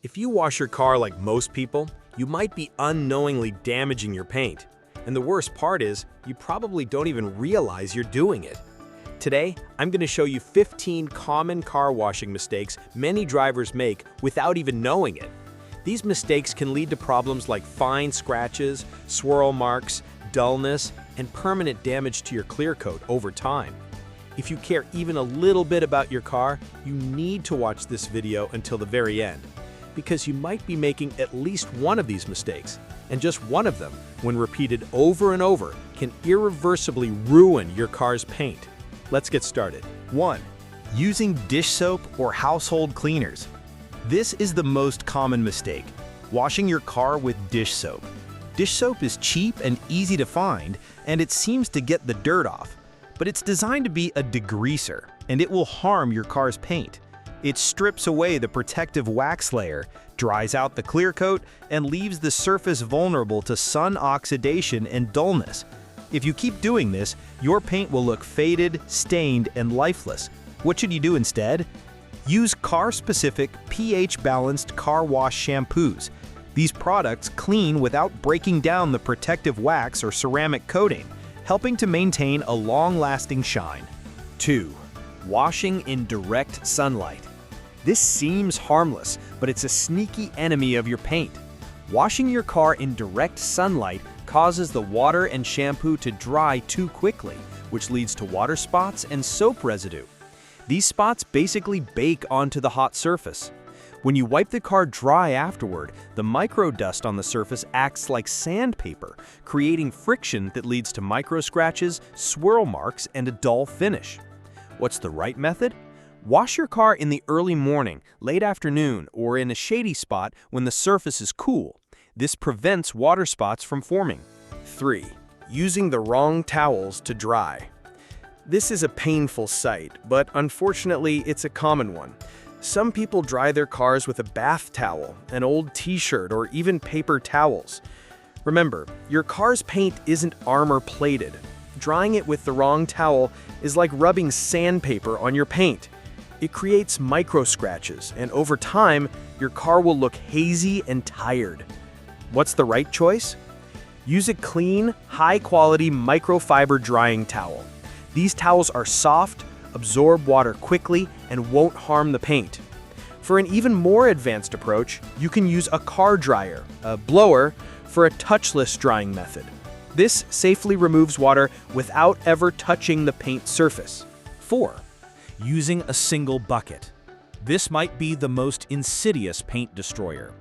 If you wash your car like most people, you might be unknowingly damaging your paint. And the worst part is, you probably don't even realize you're doing it. Today, I'm going to show you 15 common car washing mistakes many drivers make without even knowing it. These mistakes can lead to problems like fine scratches, swirl marks, dullness, and permanent damage to your clear coat over time. If you care even a little bit about your car, you need to watch this video until the very end, because you might be making at least one of these mistakes, and just one of them, when repeated over and over, can irreversibly ruin your car's paint. Let's get started. 1. Using dish soap or household cleaners. This is the most common mistake, washing your car with dish soap. Dish soap is cheap and easy to find, and it seems to get the dirt off. But it's designed to be a degreaser, and it will harm your car's paint. It strips away the protective wax layer, dries out the clear coat, and leaves the surface vulnerable to sun oxidation and dullness. If you keep doing this, your paint will look faded, stained, and lifeless. What should you do instead? Use car-specific, pH-balanced car wash shampoos. These products clean without breaking down the protective wax or ceramic coating, helping to maintain a long-lasting shine. 2. Washing in direct sunlight. This seems harmless, but it's a sneaky enemy of your paint. Washing your car in direct sunlight causes the water and shampoo to dry too quickly, which leads to water spots and soap residue. These spots basically bake onto the hot surface. When you wipe the car dry afterward, the microdust on the surface acts like sandpaper, creating friction that leads to micro scratches, swirl marks, and a dull finish. What's the right method? Wash your car in the early morning, late afternoon, or in a shady spot when the surface is cool. This prevents water spots from forming. 3. Using the wrong towels to dry. This is a painful sight, but unfortunately it's a common one. Some people dry their cars with a bath towel, an old t-shirt, or even paper towels. Remember, your car's paint isn't armor-plated. Drying it with the wrong towel is like rubbing sandpaper on your paint. It creates micro scratches, and over time, your car will look hazy and tired. What's the right choice? Use a clean, high-quality microfiber drying towel. These towels are soft, absorb water quickly, and won't harm the paint. For an even more advanced approach, you can use a car dryer, a blower, for a touchless drying method. This safely removes water without ever touching the paint surface. 4. Using a single bucket. This might be the most insidious paint destroyer.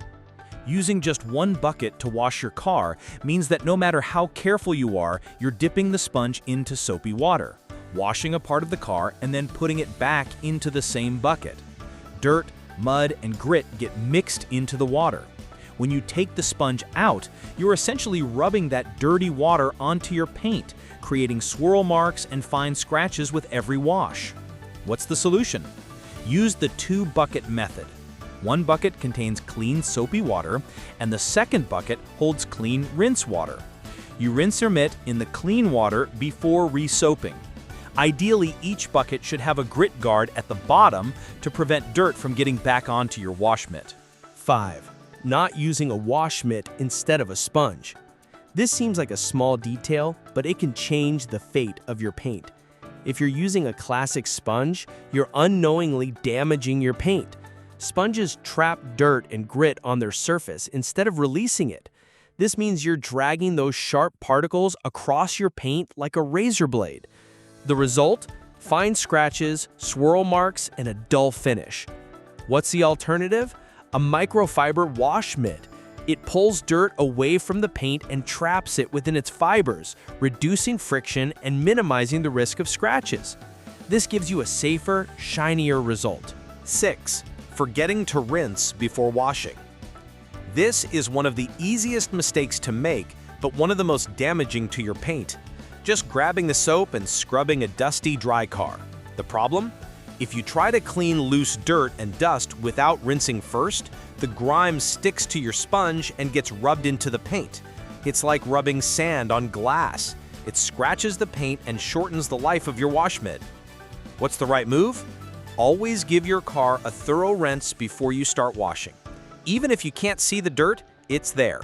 Using just one bucket to wash your car means that no matter how careful you are, you're dipping the sponge into soapy water, washing a part of the car, and then putting it back into the same bucket. Dirt, mud, and grit get mixed into the water. When you take the sponge out, you're essentially rubbing that dirty water onto your paint, creating swirl marks and fine scratches with every wash. What's the solution? Use the 2-bucket method. One bucket contains clean soapy water, and the second bucket holds clean rinse water. You rinse your mitt in the clean water before re-soaping. Ideally, each bucket should have a grit guard at the bottom to prevent dirt from getting back onto your wash mitt. 5. Not using a wash mitt instead of a sponge. This seems like a small detail, but it can change the fate of your paint. If you're using a classic sponge, you're unknowingly damaging your paint. Sponges trap dirt and grit on their surface instead of releasing it. This means you're dragging those sharp particles across your paint like a razor blade. The result? Fine scratches, swirl marks, and a dull finish. What's the alternative? A microfiber wash mitt. It pulls dirt away from the paint and traps it within its fibers, reducing friction and minimizing the risk of scratches. This gives you a safer, shinier result. 6. Forgetting to rinse before washing. This is one of the easiest mistakes to make, but one of the most damaging to your paint. Just grabbing the soap and scrubbing a dusty, dry car. The problem? If you try to clean loose dirt and dust without rinsing first, the grime sticks to your sponge and gets rubbed into the paint. It's like rubbing sand on glass. It scratches the paint and shortens the life of your wash mitt. What's the right move? Always give your car a thorough rinse before you start washing. even if you can't see the dirt, it's there.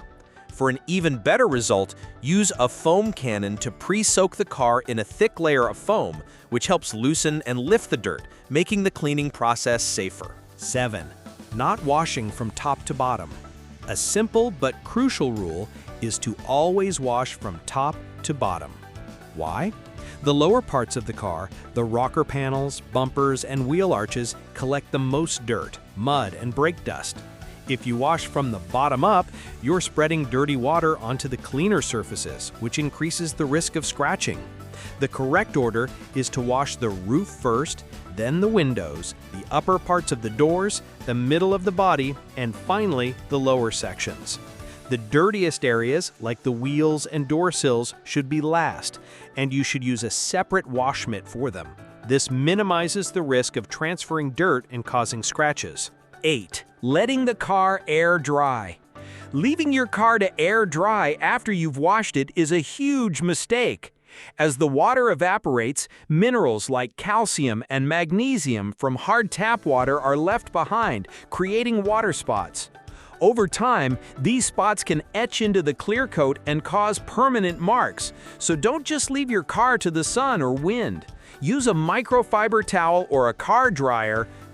For an even better result, use a foam cannon to pre-soak the car in a thick layer of foam, which helps loosen and lift the dirt, making the cleaning process safer. 7. Not washing from top to bottom. A simple but crucial rule is to always wash from top to bottom. Why? The lower parts of the car, the rocker panels, bumpers, and wheel arches, collect the most dirt, mud, and brake dust. If you wash from the bottom up, you're spreading dirty water onto the cleaner surfaces, which increases the risk of scratching. The correct order is to wash the roof first, then the windows, the upper parts of the doors, the middle of the body, and finally, the lower sections. The dirtiest areas, like the wheels and door sills, should be last, and you should use a separate wash mitt for them. This minimizes the risk of transferring dirt and causing scratches. 8. Letting the car air dry. Leaving your car to air dry after you've washed it is a huge mistake. As the water evaporates, minerals like calcium and magnesium from hard tap water are left behind, creating water spots. Over time, these spots can etch into the clear coat and cause permanent marks, so don't just leave your car to the sun or wind. Use a microfiber towel or a car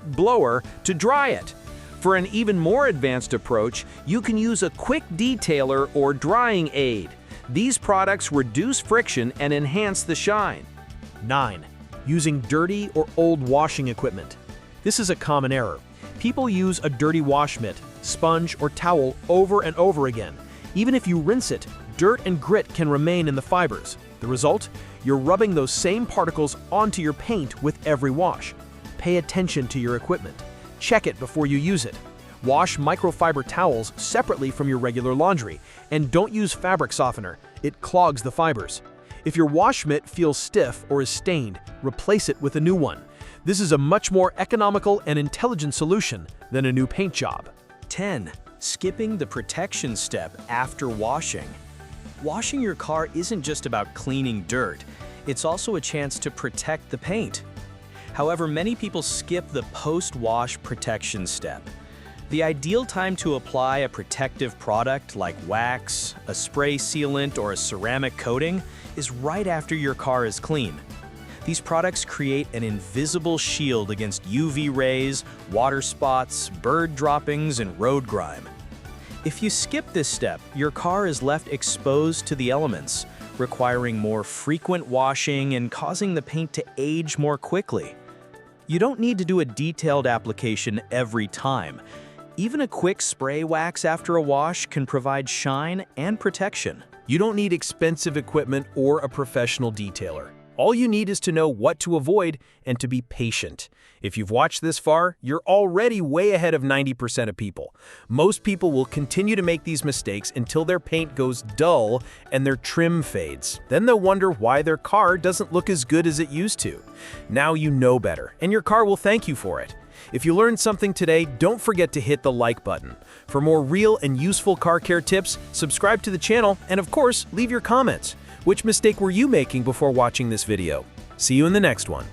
blower to dry it. For an even more advanced approach, you can use a quick detailer or drying aid. These products reduce friction and enhance the shine. 9. Using dirty or old washing equipment. This is a common error. People use a dirty wash mitt, sponge, or towel over and over again. Even if you rinse it, dirt and grit can remain in the fibers. The result? You're rubbing those same particles onto your paint with every wash. Pay attention to your equipment. Check it before you use it. Wash microfiber towels separately from your regular laundry, and don't use fabric softener. It clogs the fibers. If your wash mitt feels stiff or is stained, replace it with a new one. This is a much more economical and intelligent solution than a new paint job. 10. Skipping the protection step after washing. Washing your car isn't just about cleaning dirt. It's also a chance to protect the paint. However, many people skip the post-wash protection step. The ideal time to apply a protective product like wax, a spray sealant, or a ceramic coating is right after your car is clean. These products create an invisible shield against UV rays, water spots, bird droppings, and road grime. If you skip this step, your car is left exposed to the elements, requiring more frequent washing and causing the paint to age more quickly. You don't need to do a detailed application every time. Even a quick spray wax after a wash can provide shine and protection. You don't need expensive equipment or a professional detailer. All you need is to know what to avoid and to be patient. If you've watched this far, you're already way ahead of 90% of people. Most people will continue to make these mistakes until their paint goes dull and their trim fades. Then they'll wonder why their car doesn't look as good as it used to. Now you know better, and your car will thank you for it. If you learned something today, don't forget to hit the like button. For more real and useful car care tips, subscribe to the channel, and of course, leave your comments. Which mistake were you making before watching this video? See you in the next one.